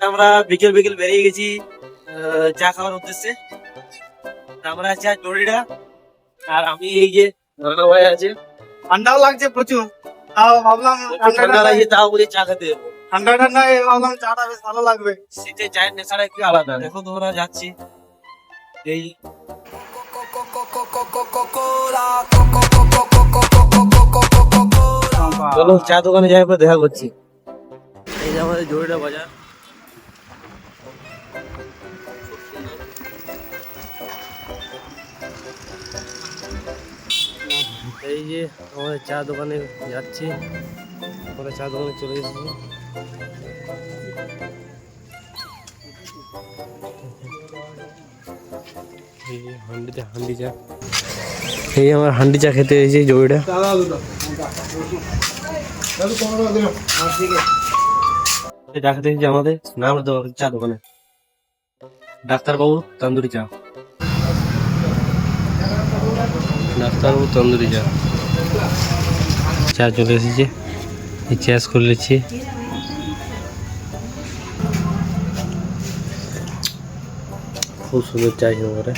আমরা বিকেল বিকেল বেরিয়ে গেছি চা খাওয়ার উদ্দেশ্যে। আমরা আছি আজ জরিডা, আর আমি এই যে রানা ভাই আছে। ঠান্ডাও লাগছে প্রচুর, তাও ভাবলাম ঠান্ডা লাগছে তাও বলে চা খেতে যাবো। ঠান্ডা ঠান্ডায় ভাবলাম চাটা বেশ ভালো লাগবে। শীতে চায়ের নেশাটা একটু আলাদা। দেখো তোমরা যাচ্ছি এই চলো চা দোকানে যাই, পরে দেখা করছি। এই যে আমাদের জরিডা বাজার। এই যে আমাদের চা দোকানে যাচ্ছি, আমরা চা দোকানে চলে এসেছি। এই যে হান্ডি চা, এই আমার হান্ডি চা খেতে এসেছি জরিটা। চা খেতে এসেছি আমাদের নাম চা দোকানে, ডাক্তারবাবু তন্দুরি চা। ডাক্তারবাবু তন্দুরি চা, চা চলে এসেছে, এই চ্যাস করে নিচ্ছি। খুব সুন্দর চা খেতে পারে।